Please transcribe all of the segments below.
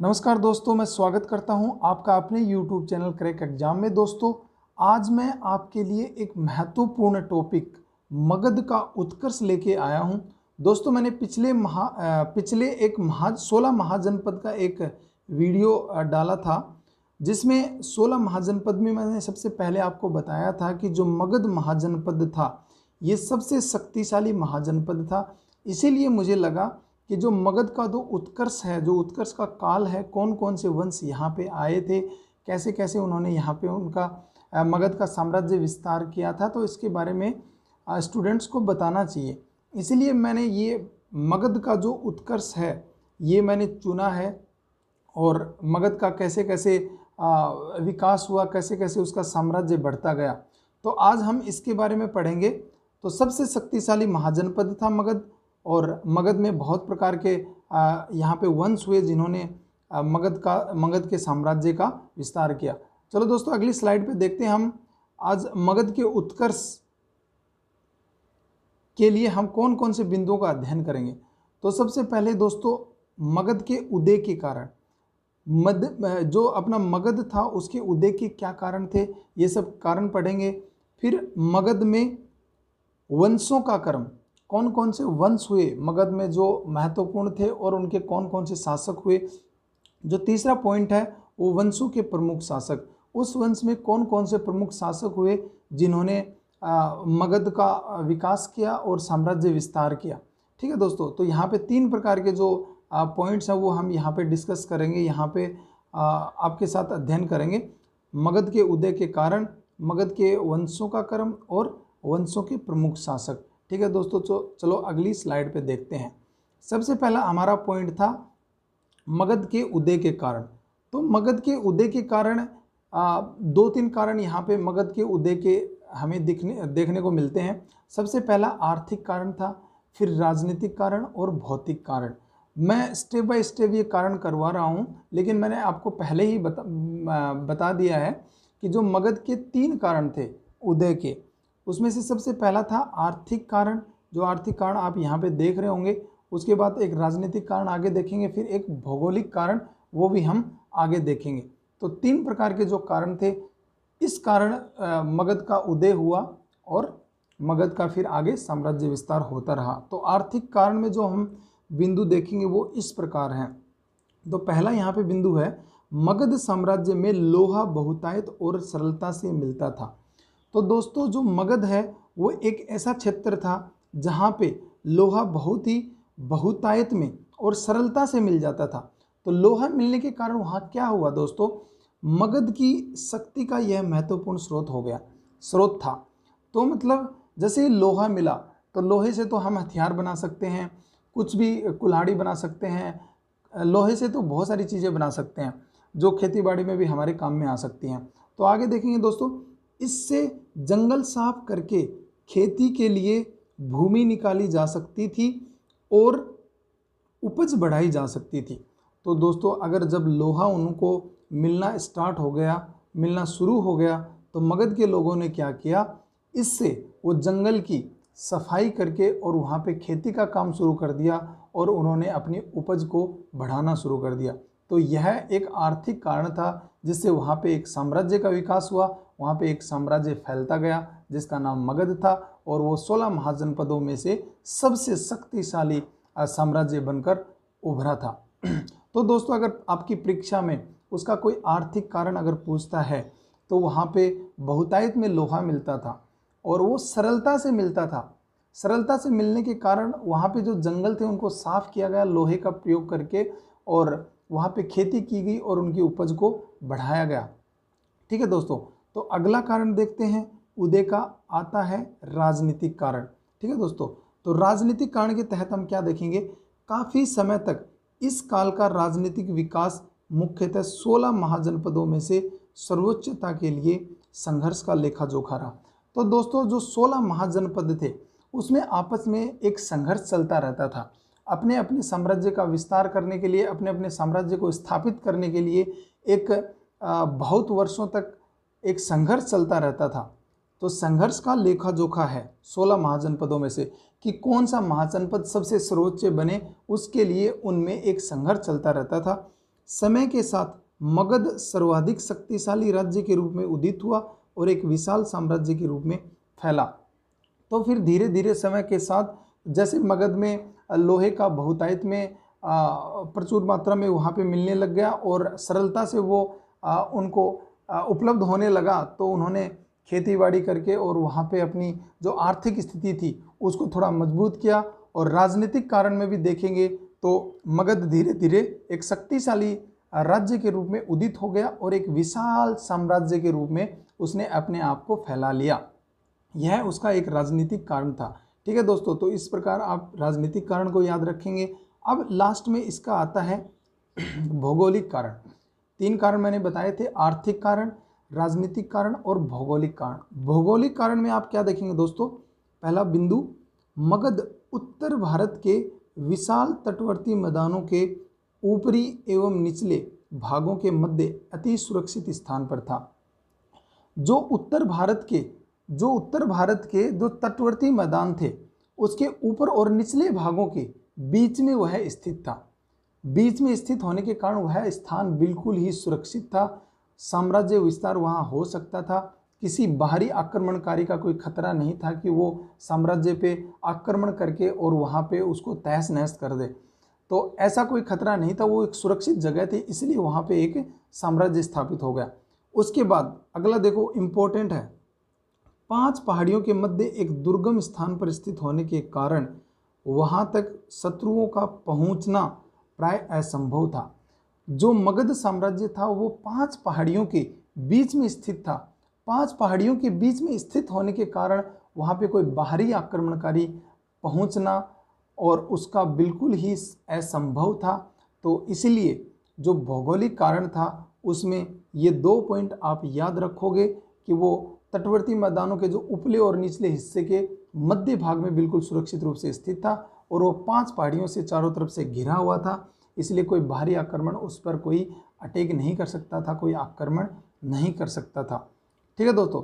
नमस्कार दोस्तों, मैं स्वागत करता हूं आपका अपने YouTube चैनल क्रैक एग्जाम में। दोस्तों, आज मैं आपके लिए एक महत्वपूर्ण टॉपिक मगध का उत्कर्ष लेके आया हूं। दोस्तों, मैंने पिछले 16 महाजनपद का एक वीडियो डाला था, जिसमें 16 महाजनपद में मैंने सबसे पहले आपको बताया था कि जो मगध महाजनपद था ये सबसे शक्तिशाली महाजनपद था। इसीलिए मुझे लगा कि जो मगध का जो उत्कर्ष है, जो उत्कर्ष का काल है, कौन कौन से वंश यहाँ पे आए थे, कैसे कैसे उन्होंने यहाँ पे उनका मगध का साम्राज्य विस्तार किया था, तो इसके बारे में स्टूडेंट्स को बताना चाहिए। इसलिए मैंने ये मगध का जो उत्कर्ष है ये मैंने चुना है, और मगध का कैसे कैसे विकास हुआ, कैसे कैसे उसका साम्राज्य बढ़ता गया, तो आज हम इसके बारे में पढ़ेंगे। तो सबसे शक्तिशाली महाजनपद था मगध, और मगध में बहुत प्रकार के यहाँ पे वंश हुए जिन्होंने मगध के साम्राज्य का विस्तार किया। चलो दोस्तों, अगली स्लाइड पे देखते हैं हम आज मगध के उत्कर्ष के लिए हम कौन कौन से बिंदुओं का अध्ययन करेंगे। तो सबसे पहले दोस्तों, मगध के उदय के कारण, जो अपना मगध था उसके उदय के क्या कारण थे, ये सब कारण पढ़ेंगे। फिर मगध में वंशों का क्रम, कौन कौन से वंश हुए मगध में जो महत्वपूर्ण थे और उनके कौन कौन से शासक हुए। जो तीसरा पॉइंट है वो वंशों के प्रमुख शासक, उस वंश में कौन कौन से प्रमुख शासक हुए जिन्होंने मगध का विकास किया और साम्राज्य विस्तार किया। ठीक है दोस्तों, तो यहाँ पे 3 प्रकार के जो पॉइंट्स हैं वो हम यहाँ पे डिस्कस करेंगे, यहाँ पे आपके साथ अध्ययन करेंगे। मगध के उदय के कारण, मगध के वंशों का क्रम और वंशों के प्रमुख शासक। ठीक है दोस्तों, चलो अगली स्लाइड पे देखते हैं। सबसे पहला हमारा पॉइंट था मगध के उदय के कारण। तो मगध के उदय के कारण 2-3 कारण यहाँ पे मगध के उदय के हमें देखने को मिलते हैं। सबसे पहला आर्थिक कारण था, फिर राजनीतिक कारण और भौतिक कारण। मैं स्टेप बाय स्टेप ये कारण करवा रहा हूँ, लेकिन मैंने आपको पहले ही बता दिया है कि जो मगध के 3 कारण थे उदय के, उसमें से सबसे पहला था आर्थिक कारण। जो आर्थिक कारण आप यहाँ पे देख रहे होंगे, उसके बाद एक राजनीतिक कारण आगे देखेंगे, फिर एक भौगोलिक कारण, वो भी हम आगे देखेंगे। तो 3 प्रकार के जो कारण थे, इस कारण मगध का उदय हुआ और मगध का फिर आगे साम्राज्य विस्तार होता रहा। तो आर्थिक कारण में जो हम बिंदु देखेंगे वो इस प्रकार हैं। तो पहला यहाँ पे बिंदु है, मगध साम्राज्य में लोहा बहुतायत और सरलता से मिलता था। तो दोस्तों, जो मगध है वो एक ऐसा क्षेत्र था जहाँ पे लोहा बहुत ही बहुतायत में और सरलता से मिल जाता था। तो लोहा मिलने के कारण वहाँ क्या हुआ दोस्तों, मगध की शक्ति का यह महत्वपूर्ण स्रोत था। तो मतलब जैसे लोहा मिला, तो लोहे से तो हम हथियार बना सकते हैं, कुछ भी कुल्हाड़ी बना सकते हैं, लोहे से तो बहुत सारी चीज़ें बना सकते हैं जो खेती बाड़ी में भी हमारे काम में आ सकती हैं। तो आगे देखेंगे दोस्तों, इससे जंगल साफ करके खेती के लिए भूमि निकाली जा सकती थी और उपज बढ़ाई जा सकती थी। तो दोस्तों, अगर जब लोहा उनको मिलना शुरू हो गया, तो मगध के लोगों ने क्या किया, इससे वो जंगल की सफाई करके और वहाँ पे खेती का काम शुरू कर दिया और उन्होंने अपनी उपज को बढ़ाना शुरू कर दिया। तो यह एक आर्थिक कारण था जिससे वहाँ पे एक साम्राज्य का विकास हुआ, वहाँ पे एक साम्राज्य फैलता गया जिसका नाम मगध था, और वो 16 महाजनपदों में से सबसे शक्तिशाली साम्राज्य बनकर उभरा था। तो दोस्तों, अगर आपकी परीक्षा में उसका कोई आर्थिक कारण अगर पूछता है, तो वहाँ पे बहुतायत में लोहा मिलता था और वो सरलता से मिलता था। सरलता से मिलने के कारण वहाँ पे जो जंगल थे उनको साफ किया गया लोहे का प्रयोग करके, और वहाँ पे खेती की गई और उनकी उपज को बढ़ाया गया। ठीक है दोस्तों, तो अगला कारण देखते हैं, उदय का आता है राजनीतिक कारण। ठीक है दोस्तों, तो राजनीतिक कारण के तहत हम क्या देखेंगे, काफ़ी समय तक इस काल का राजनीतिक विकास मुख्यतः 16 महाजनपदों में से सर्वोच्चता के लिए संघर्ष का लेखा जोखा रहा। तो दोस्तों, जो 16 महाजनपद थे उसमें आपस में एक संघर्ष चलता रहता था। अपने अपने साम्राज्य का विस्तार करने के लिए, अपने अपने साम्राज्य को स्थापित करने के लिए एक बहुत वर्षों तक एक संघर्ष चलता रहता था। तो संघर्ष का लेखा जोखा है 16 महाजनपदों में से कि कौन सा महाजनपद सबसे सर्वोच्च बने, उसके लिए उनमें एक संघर्ष चलता रहता था। समय के साथ मगध सर्वाधिक शक्तिशाली राज्य के रूप में उदित हुआ और एक विशाल साम्राज्य के रूप में फैला। तो फिर धीरे धीरे समय के साथ जैसे मगध में लोहे का बहुतायत में प्रचुर मात्रा में वहाँ पे मिलने लग गया और सरलता से वो उनको उपलब्ध होने लगा, तो उन्होंने खेती बाड़ी करके और वहाँ पे अपनी जो आर्थिक स्थिति थी उसको थोड़ा मजबूत किया। और राजनीतिक कारण में भी देखेंगे तो मगध धीरे धीरे एक शक्तिशाली राज्य के रूप में उदित हो गया और एक विशाल साम्राज्य के रूप में उसने अपने आप को फैला लिया। यह उसका एक राजनीतिक कारण था। ठीक है दोस्तों, तो इस प्रकार आप राजनीतिक कारण को याद रखेंगे। अब लास्ट में इसका आता है भौगोलिक कारण। 3 कारण मैंने बताए थे, आर्थिक कारण, राजनीतिक कारण और भौगोलिक कारण। भौगोलिक कारण में आप क्या देखेंगे दोस्तों, पहला बिंदु, मगध उत्तर भारत के विशाल तटवर्ती मैदानों के ऊपरी एवं निचले भागों के मध्य अति सुरक्षित स्थान पर था। जो उत्तर भारत के जो तटवर्ती मैदान थे उसके ऊपर और निचले भागों के बीच में वह स्थित था। बीच में स्थित होने के कारण वह स्थान बिल्कुल ही सुरक्षित था। साम्राज्य विस्तार वहाँ हो सकता था। किसी बाहरी आक्रमणकारी का कोई खतरा नहीं था कि वो साम्राज्य पे आक्रमण करके और वहाँ पे उसको तहस नहस कर दे। तो ऐसा कोई खतरा नहीं था, वो एक सुरक्षित जगह थी, इसलिए वहाँ पे एक साम्राज्य स्थापित हो गया। उसके बाद अगला देखो, इम्पोर्टेंट है, 5 पहाड़ियों के मध्य एक दुर्गम स्थान पर स्थित होने के कारण वहाँ तक शत्रुओं का पहुँचना प्राय असंभव था। जो मगध साम्राज्य था वो 5 पहाड़ियों के बीच में स्थित था। 5 पहाड़ियों के बीच में स्थित होने के कारण वहाँ पे कोई बाहरी आक्रमणकारी पहुँचना और उसका बिल्कुल ही असंभव था। तो इसलिए जो भौगोलिक कारण था उसमें ये 2 पॉइंट आप याद रखोगे कि वो तटवर्ती मैदानों के जो उपले और निचले हिस्से के मध्य भाग में बिल्कुल सुरक्षित रूप से स्थित था और वो 5 पहाड़ियों से चारों तरफ से घिरा हुआ था, इसलिए कोई बाहरी आक्रमण उस पर कोई अटैक नहीं कर सकता था, कोई आक्रमण नहीं कर सकता था। ठीक है दोस्तों,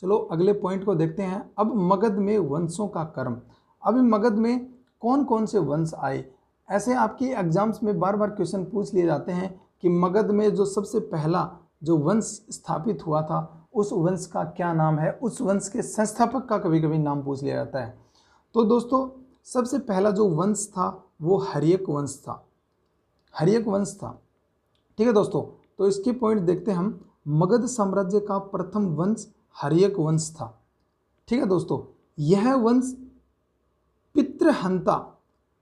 चलो अगले पॉइंट को देखते हैं। अब मगध में वंशों का क्रम। अब मगध में कौन कौन से वंश आए, ऐसे आपके एग्जाम्स में बार बार क्वेश्चन पूछ लिए जाते हैं कि मगध में जो सबसे पहला जो वंश स्थापित हुआ था उस वंश का क्या नाम है, उस वंश के संस्थापक का कभी कभी नाम पूछ लिया जाता है। तो दोस्तों सबसे पहला जो वंश था वो हर्यक वंश था। हर्यक वंश था। ठीक है दोस्तों, तो इसके पॉइंट देखते हैं हम। मगध साम्राज्य का प्रथम वंश हर्यक वंश था। ठीक है दोस्तों, यह वंश पितृहंता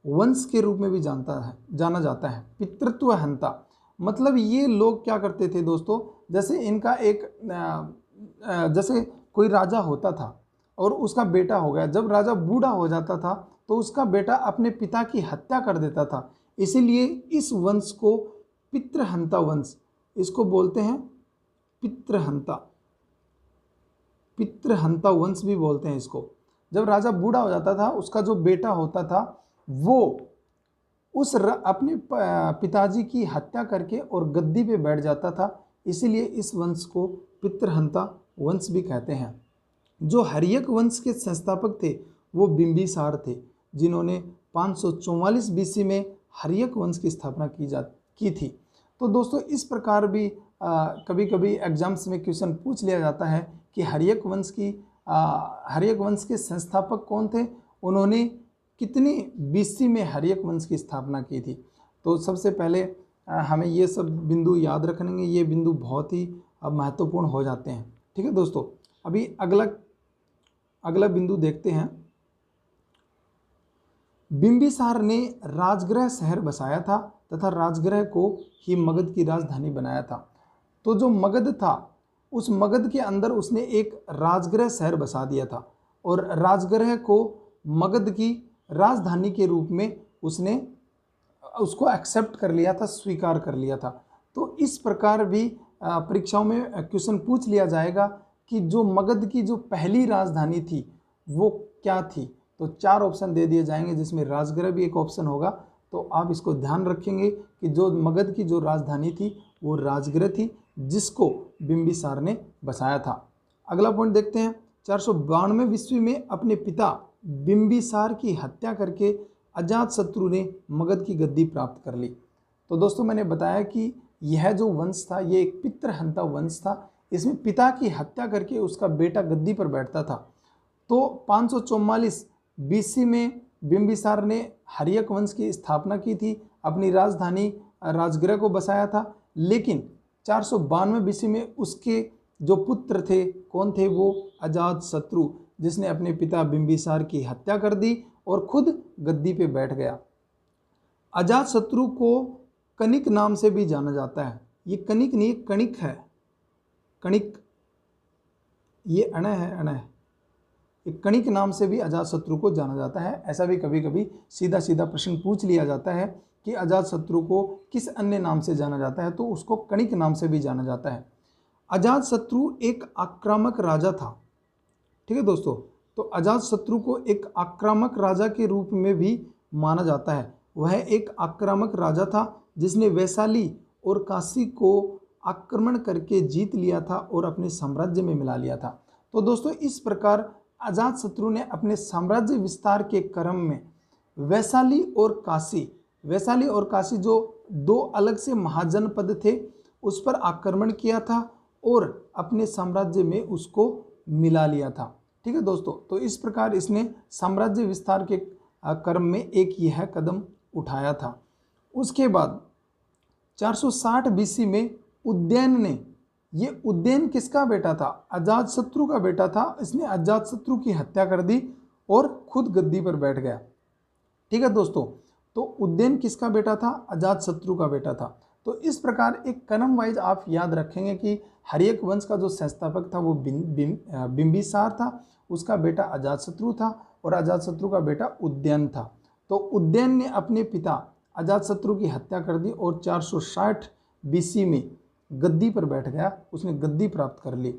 वंश के रूप में भी जाना जाता है। पितृत्व हंता मतलब ये लोग क्या करते थे दोस्तों, जैसे इनका एक जैसे कोई राजा होता था और उसका बेटा हो गया, जब राजा बूढ़ा हो जाता था तो उसका बेटा अपने पिता की हत्या कर देता था, इसीलिए इस वंश को पितृहंता वंश, इसको बोलते हैं पितृहंता, पितृहंता वंश भी बोलते हैं इसको। जब राजा बूढ़ा हो जाता था उसका जो बेटा होता था वो अपने पिताजी की हत्या करके और गद्दी पे बैठ जाता था, इसीलिए इस वंश को पितृहंता वंश भी कहते हैं। जो हर्यक वंश के संस्थापक थे वो बिंबिसार थे, जिन्होंने 544 बीसी में हर्यक वंश की स्थापना की थी। तो दोस्तों इस प्रकार भी कभी कभी एग्जाम्स में क्वेश्चन पूछ लिया जाता है कि हर्यक वंश के संस्थापक कौन थे, उन्होंने कितने बीसी में हर्यक वंश की स्थापना की थी। तो सबसे पहले हमें ये सब बिंदु याद रखने, ये बिंदु बहुत ही महत्वपूर्ण हो जाते हैं। ठीक है दोस्तों, अभी अगला बिंदु देखते हैं। बिंबिसार ने राजगृह शहर बसाया था तथा राजगृह को ही मगध की राजधानी बनाया था। तो जो मगध था उस मगध के अंदर उसने एक राजगृह शहर बसा दिया था और राजगृह को मगध की राजधानी के रूप में उसने उसको एक्सेप्ट कर लिया था, स्वीकार कर लिया था। तो इस प्रकार भी परीक्षाओं में क्वेश्चन पूछ लिया जाएगा कि जो मगध की जो पहली राजधानी थी वो क्या थी। तो 4 ऑप्शन दे दिए जाएंगे जिसमें राजगृह भी एक ऑप्शन होगा। तो आप इसको ध्यान रखेंगे कि जो मगध की जो राजधानी थी वो राजगृह थी, जिसको बिंबिसार ने बसाया था। अगला पॉइंट देखते हैं। 492 ईस्वी में अपने पिता बिंबिसार की हत्या करके अजातशत्रु ने मगध की गद्दी प्राप्त कर ली। तो दोस्तों मैंने बताया कि यह जो वंश था ये एक पितृहंता वंश था। इसमें पिता की हत्या करके उसका बेटा गद्दी पर बैठता था। तो 544 बीसी में बिंबिसार ने हर्यक वंश की स्थापना की थी, अपनी राजधानी राजगृह को बसाया था। लेकिन 492 बीसी में उसके जो पुत्र थे, कौन थे वो? अजातशत्रु, जिसने अपने पिता बिंबिसार की हत्या कर दी और खुद गद्दी पे बैठ गया। अजातशत्रु को कनिक नाम से भी जाना जाता है। ये कनिक नहीं, कणिक है, कणिक, ये अण है, अण है। एक कणिक नाम से भी अजातशत्रु को जाना जाता है। ऐसा भी कभी कभी सीधा सीधा प्रश्न पूछ लिया जाता है कि अजातशत्रु को किस अन्य नाम से जाना जाता है, तो उसको कणिक नाम से भी जाना जाता है। अजातशत्रु एक आक्रामक राजा था। ठीक है दोस्तों, तो अजातशत्रु को एक आक्रामक राजा के रूप में भी माना जाता है। वह एक आक्रामक राजा था जिसने वैशाली और काशी को आक्रमण करके जीत लिया था और अपने साम्राज्य में मिला लिया था। तो दोस्तों इस प्रकार अजातशत्रु ने अपने साम्राज्य विस्तार के क्रम में वैशाली और काशी जो दो अलग से महाजनपद थे उस पर आक्रमण किया था और अपने साम्राज्य में उसको मिला लिया था। ठीक है दोस्तों, तो इस प्रकार इसने साम्राज्य विस्तार के क्रम में एक यह कदम उठाया था। उसके बाद 460 बीसी में उदयन ने, ये उदयन किसका बेटा था? अजातशत्रु का बेटा था। इसने अजातशत्रु की हत्या कर दी और खुद गद्दी पर बैठ गया। ठीक है दोस्तों, तो उदयन किसका बेटा था? अजातशत्रु का बेटा था। तो इस प्रकार एक क्रम वाइज आप याद रखेंगे कि हर्यक वंश का जो संस्थापक था वो बिंबिसार था, उसका बेटा अजातशत्रु था और अजातशत्रु का बेटा उदयन था। तो उदयन ने अपने पिता अजातशत्रु की हत्या कर दी और 460 बीसी में गद्दी पर बैठ गया। उसने गद्दी प्राप्त कर ली।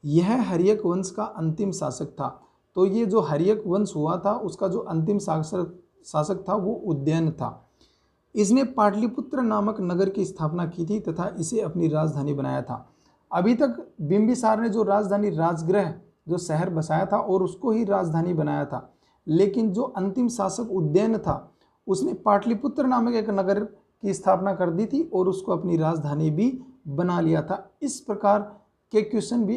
यह हर्यक वंश का अंतिम शासक था। तो ये जो हर्यक वंश हुआ था उसका जो अंतिम शासक था वो उदयन था। इसने पाटलिपुत्र नामक नगर की स्थापना की थी तथा इसे अपनी राजधानी बनाया था। अभी तक बिंबिसार ने जो राजधानी राजगृह जो शहर बसाया था और उसको ही राजधानी बनाया था, लेकिन जो अंतिम शासक उदयन था उसने पाटलिपुत्र नामक एक नगर की स्थापना कर दी थी और उसको अपनी राजधानी भी बना लिया था। इस प्रकार के क्वेश्चन भी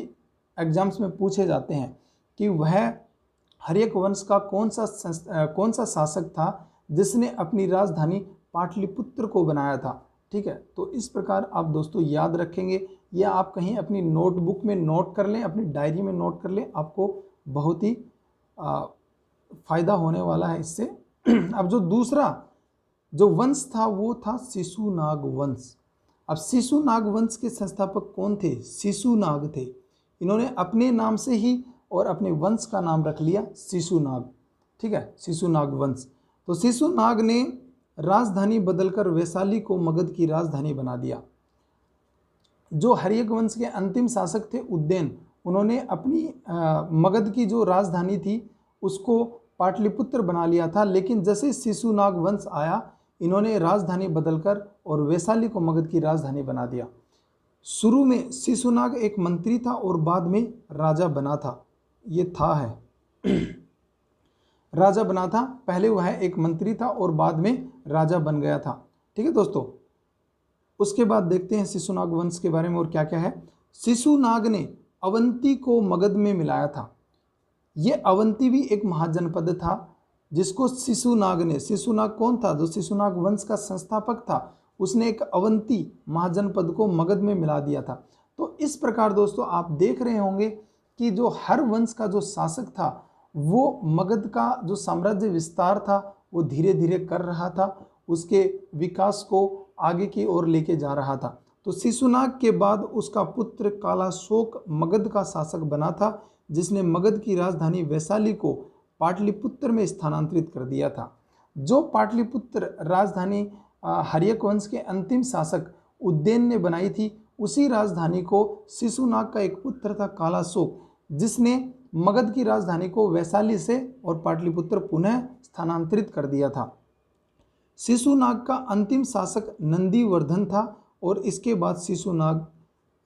एग्जाम्स में पूछे जाते हैं कि वह हर्यक वंश का कौन सा शासक था जिसने अपनी राजधानी पाटलिपुत्र को बनाया था। ठीक है, तो इस प्रकार आप दोस्तों याद रखेंगे या आप कहीं अपनी नोटबुक में नोट कर लें, अपनी डायरी में नोट कर लें, आपको बहुत ही फायदा होने वाला है इससे। अब जो दूसरा जो वंश था वो था शिशुनाग वंश। अब शिशुनाग वंश के संस्थापक कौन थे? शिशुनाग थे। इन्होंने अपने नाम से ही और अपने वंश का नाम रख लिया शिशुनाग। ठीक है, शिशुनाग वंश। तो शिशुनाग ने राजधानी बदलकर वैशाली को मगध की राजधानी बना दिया। जो हर्यक वंश के अंतिम शासक थे उदयन, उन्होंने अपनी मगध की जो राजधानी थी उसको पाटलिपुत्र बना लिया था। लेकिन जैसे शिशुनाग वंश आया, इन्होंने राजधानी बदलकर और वैशाली को मगध की राजधानी बना दिया। शुरू में शिशुनाग एक मंत्री था और बाद में राजा बना था। ये था है राजा बना था, पहले वह एक मंत्री था और बाद में राजा बन गया था। ठीक है दोस्तों, उसके बाद देखते हैं शिशुनाग वंश के बारे में और क्या क्या है। शिशुनाग ने अवंती को मगध में मिलाया था। ये अवंती भी एक महाजनपद था जिसको शिशुनाग ने, शिशुनाग कौन था? जो शिशुनाग वंश का संस्थापक था, उसने एक अवंती महाजनपद को मगध में मिला दिया था। तो इस प्रकार दोस्तों आप देख रहे होंगे कि जो हर वंश का जो शासक था वो मगध का जो साम्राज्य विस्तार था वो धीरे धीरे कर रहा था, उसके विकास को आगे की ओर लेके जा रहा था। तो शिशुनाग के बाद उसका पुत्र कालाशोक मगध का शासक बना था, जिसने मगध की राजधानी वैशाली को पाटलिपुत्र में स्थानांतरित कर दिया था। जो पाटलिपुत्र राजधानी हर्यक वंश के अंतिम शासक उदयन ने बनाई थी, उसी राजधानी को शिशुनाग का एक पुत्र था कालाशोक, जिसने मगध की राजधानी को वैशाली से और पाटलिपुत्र पुनः स्थानांतरित कर दिया था। शिशुनाग का अंतिम शासक नंदीवर्धन था और इसके बाद शिशुनाग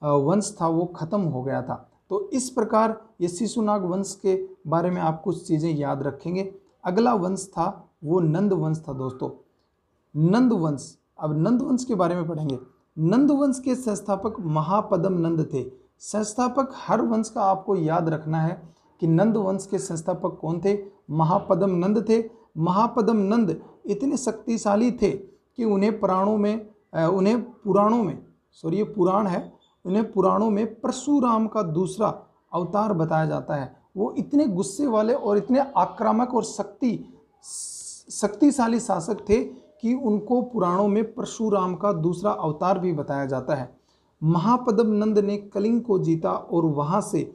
वंश था वो खत्म हो गया था। तो इस प्रकार ये शिशुनाग वंश के बारे में आप कुछ चीज़ें याद रखेंगे। अगला वंश था वो नंद वंश था दोस्तों। नंद वंश, अब नंद वंश के बारे में पढ़ेंगे। नंद वंश के संस्थापक महापद्म नंद थे। संस्थापक हर वंश का आपको याद रखना है कि नंद वंश के संस्थापक कौन थे? महापद्म नंद थे। महापद्म नंद इतने शक्तिशाली थे कि उन्हें पुराणों में परशुराम का दूसरा अवतार बताया जाता है। वो इतने गुस्से वाले और इतने आक्रामक और शक्तिशाली शासक थे कि उनको पुराणों में परशुराम का दूसरा अवतार भी बताया जाता है। महापद्म नंद ने कलिंग को जीता और वहाँ से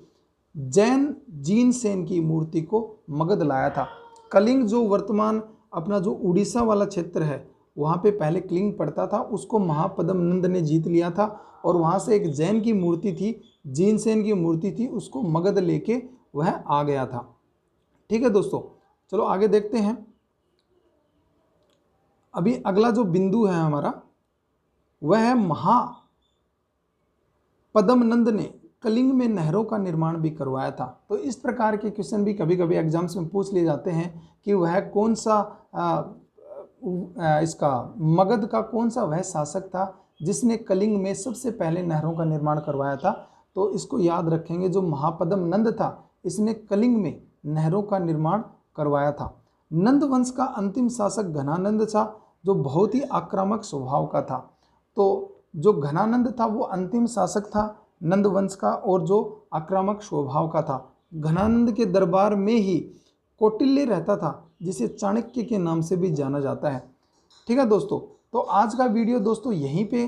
जैन जीनसेन की मूर्ति को मगध लाया था। कलिंग जो वर्तमान अपना जो उड़ीसा वाला क्षेत्र है, वहाँ पे पहले कलिंग पड़ता था, उसको महापद्म नंद ने जीत लिया था और वहाँ से एक जैन की मूर्ति थी, जीनसेन की मूर्ति थी, उसको मगध लेके वह आ गया था। ठीक है दोस्तों, चलो आगे देखते हैं। अभी अगला जो बिंदु है हमारा वह है महापद्म नंद ने कलिंग में नहरों का निर्माण भी करवाया था। तो इस प्रकार के क्वेश्चन भी कभी कभी एग्जाम्स में पूछ लिए जाते हैं कि वह कौन सा इसका मगध का कौन सा वह शासक था जिसने कलिंग में सबसे पहले नहरों का निर्माण करवाया था। तो इसको याद रखेंगे, जो महापद्म नंद था इसने कलिंग में नहरों का निर्माण करवाया था। नंद वंश का अंतिम शासक घनानंद था, जो बहुत ही आक्रामक स्वभाव का था। तो जो घनानंद था वो अंतिम शासक था नंद वंश का और जो आक्रामक स्वभाव का था। घनानंद के दरबार में ही कौटिल्य रहता था, जिसे चाणक्य के नाम से भी जाना जाता है। ठीक है दोस्तों, तो आज का वीडियो दोस्तों यहीं पे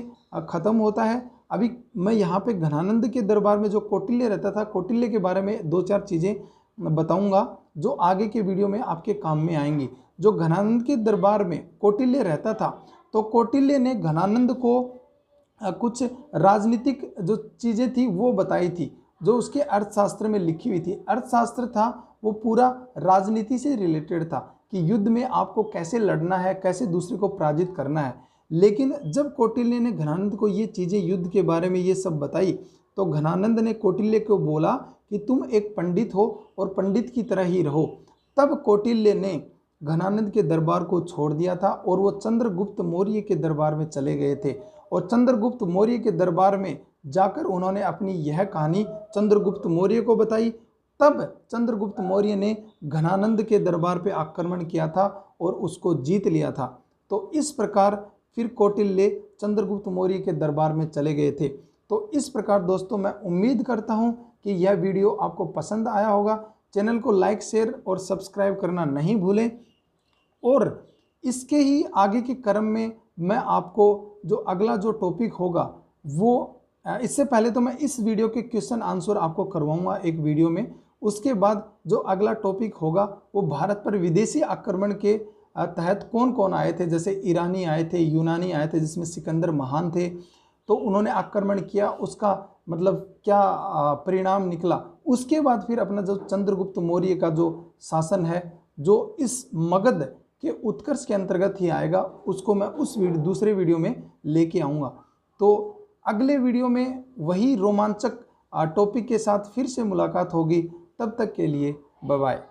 ख़त्म होता है। अभी मैं यहाँ पे घनानंद के दरबार में जो कौटिल्य रहता था, कौटिल्य के बारे में 2-4 चीज़ें बताऊँगा जो आगे के वीडियो में आपके काम में आएंगी। जो घनानंद के दरबार में कौटिल्य रहता था, तो कौटिल्य ने घनानंद को कुछ राजनीतिक जो चीज़ें थी वो बताई थी, जो उसके अर्थशास्त्र में लिखी हुई थी। अर्थशास्त्र था वो पूरा राजनीति से रिलेटेड था कि युद्ध में आपको कैसे लड़ना है, कैसे दूसरे को पराजित करना है। लेकिन जब कौटिल्य ने घनानंद को ये चीज़ें युद्ध के बारे में ये सब बताई, तो घनानंद ने कौटिल्य को बोला कि तुम एक पंडित हो और पंडित की तरह ही रहो। तब कौटिल्य ने घनानंद के दरबार को छोड़ दिया था और वो चंद्रगुप्त मौर्य के दरबार में चले गए थे। और चंद्रगुप्त मौर्य के दरबार में जाकर उन्होंने अपनी यह कहानी चंद्रगुप्त मौर्य को बताई। तब चंद्रगुप्त मौर्य ने घनानंद के दरबार पे आक्रमण किया था और उसको जीत लिया था। तो इस प्रकार फिर कौटिल्य चंद्रगुप्त मौर्य के दरबार में चले गए थे। तो इस प्रकार दोस्तों मैं उम्मीद करता हूँ कि यह वीडियो आपको पसंद आया होगा। चैनल को लाइक, शेयर और सब्सक्राइब करना नहीं भूलें। और इसके ही आगे के क्रम में मैं आपको जो अगला जो टॉपिक होगा वो, इससे पहले तो मैं इस वीडियो के क्वेश्चन आंसर आपको करवाऊंगा एक वीडियो में। उसके बाद जो अगला टॉपिक होगा वो भारत पर विदेशी आक्रमण के तहत कौन कौन आए थे। जैसे ईरानी आए थे, यूनानी आए थे, जिसमें सिकंदर महान थे, तो उन्होंने आक्रमण किया, उसका मतलब क्या परिणाम निकला। उसके बाद फिर अपना जो चंद्रगुप्त मौर्य का जो शासन है, जो इस मगध के उत्कर्ष के अंतर्गत ही आएगा, उसको मैं उस दूसरे वीडियो में लेके आऊँगा। तो अगले वीडियो में वही रोमांचक टॉपिक के साथ फिर से मुलाकात होगी। तब तक के लिए बाय बाय।